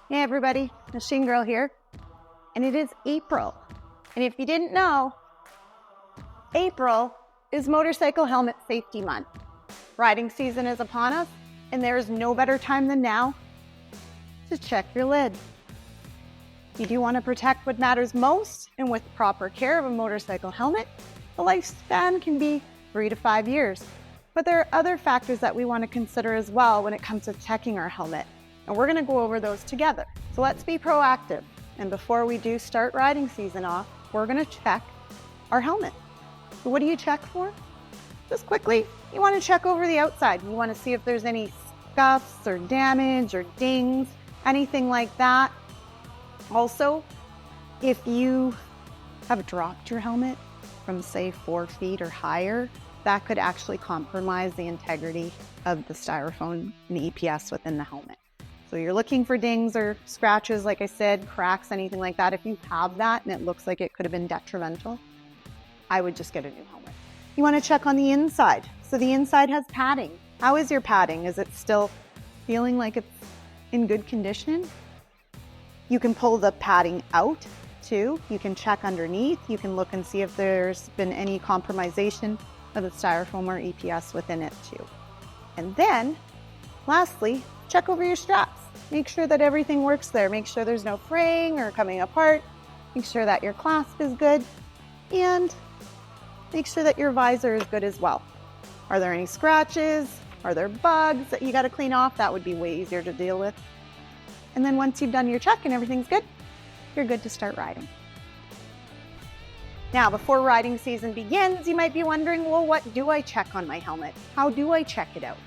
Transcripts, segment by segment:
Hey everybody, Machine Girl here, and it is April. And if you didn't know, April is Motorcycle Helmet Safety Month. Riding season is upon us, and there is no better time than now to check your lid. You do want to protect what matters most, and with proper care of a motorcycle helmet, the lifespan can be 3 to 5 years. But there are other factors that we want to consider as well when it comes to checking our helmet. And we're going to go over those together. So let's be proactive. And before we do start riding season off, we're going to check our helmet. So what do you check for? Just quickly, you want to check over the outside. You want to see if there's any scuffs or damage or dings, anything like that. Also, if you have dropped your helmet from say 4 feet or higher, that could actually compromise the integrity of the styrofoam and EPS within the helmet. So you're looking for dings or scratches, like I said, cracks, anything like that. If you have that and it looks like it could have been detrimental, I would just get a new helmet. You want to check on the inside. So the inside has padding. How is your padding? Is it still feeling like it's in good condition? You can pull the padding out too. You can check underneath. You can look and see if there's been any compromisation of the styrofoam or EPS within it too. And then, lastly, check over your straps. Make sure that everything works there. Make sure there's no fraying or coming apart. Make sure that your clasp is good. And make sure that your visor is good as well. Are there any scratches? Are there bugs that you got to clean off? That would be way easier to deal with. And then once you've done your check and everything's good, you're good to start riding. Now, before riding season begins, you might be wondering, well, what do I check on my helmet? How do I check it out?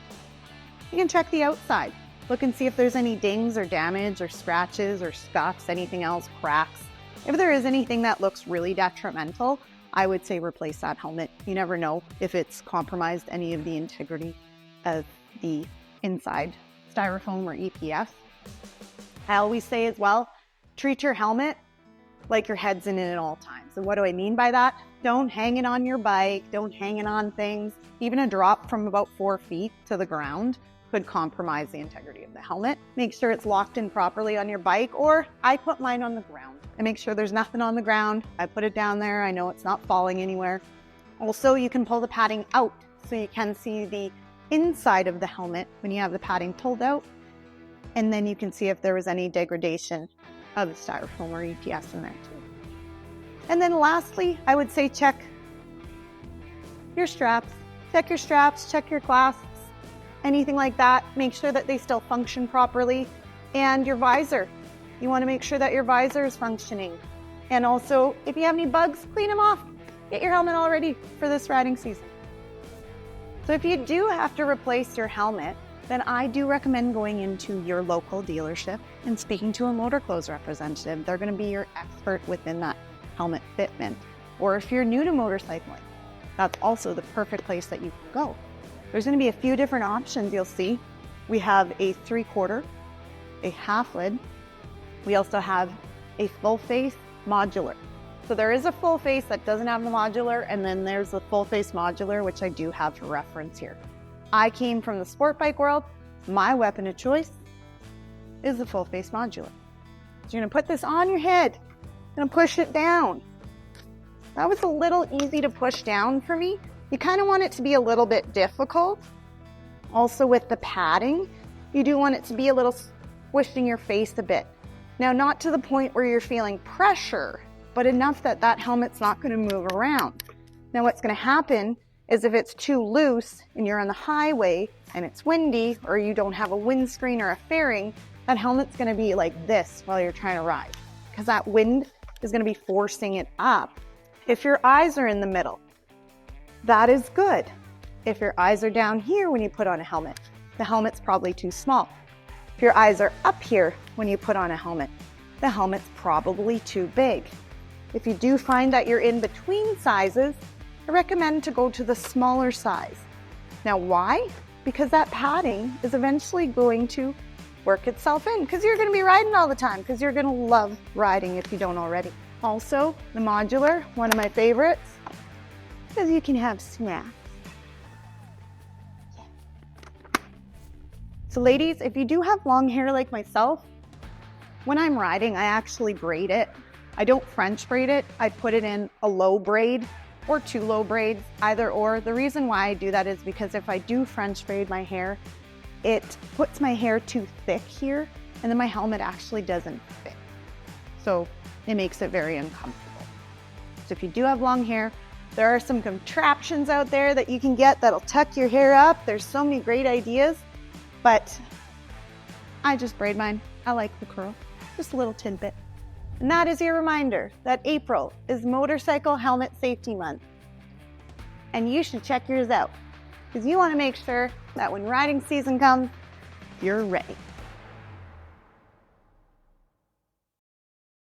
You can check the outside. Look and see if there's any dings or damage or scratches or scuffs, anything else, cracks. If there is anything that looks really detrimental, I would say replace that helmet. You never know if it's compromised any of the integrity of the inside styrofoam or EPS. I always say as well, treat your helmet like your head's in it at all times. And what do I mean by that? Don't hang it on your bike. Don't hang it on things. Even a drop from about 4 feet to the ground could compromise the integrity of the helmet. Make sure it's locked in properly on your bike, or I put mine on the ground. I make sure there's nothing on the ground. I put it down there. I know it's not falling anywhere. Also, you can pull the padding out so you can see the inside of the helmet when you have the padding pulled out. And then you can see if there was any degradation of the styrofoam or EPS in there too. And then lastly, I would say check your straps. Check your straps, check your clasps, anything like that. Make sure that they still function properly. And your visor. You want to make sure that your visor is functioning. And also, if you have any bugs, clean them off. Get your helmet all ready for this riding season. So if you do have to replace your helmet, then I do recommend going into your local dealership and speaking to a motor clothes representative. They're going to be your expert within that helmet fitment. Or if you're new to motorcycling, that's also the perfect place that you can go. There's going to be a few different options you'll see. We have a 3/4, a half lid. We also have a full face modular. So there is a full face that doesn't have the modular, and then there's the full face modular, which I do have for reference here. I came from the sport bike world. My weapon of choice is the full face modular. So you're going to put this on your head, going to push it down. That was a little easy to push down for me. You kind of want it to be a little bit difficult. Also with the padding, you do want it to be a little squishing your face a bit. Now, not to the point where you're feeling pressure, but enough that that helmet's not going to move around. Now, what's going to happen is if it's too loose and you're on the highway and it's windy, or you don't have a windscreen or a fairing, that helmet's going to be like this while you're trying to ride, because that wind is going to be forcing it up. If your eyes are in the middle, that is good. If your eyes are down here when you put on a helmet, the helmet's probably too small. If your eyes are up here when you put on a helmet, the helmet's probably too big. If you do find that you're in between sizes, I recommend to go to the smaller size. Now, why? Because that padding is eventually going to work itself in, because you're going to be riding all the time, because you're going to love riding if you don't already. Also, the modular, one of my favorites, because you can have snacks. So ladies, if you do have long hair like myself, When I'm riding, I actually braid it. I don't French braid it. I put it in a low braid or 2 low braids, either or. The reason why I do that is because if I do French braid my hair, it puts my hair too thick here, and then my helmet actually doesn't fit. So it makes it very uncomfortable. So if you do have long hair, there are some contraptions out there that you can get that'll tuck your hair up. There's so many great ideas, but I just braid mine. I like the curl, just a little tidbit. And that is your reminder that April is Motorcycle Helmet Safety Month. And you should check yours out, because you want to make sure that when riding season comes, you're ready.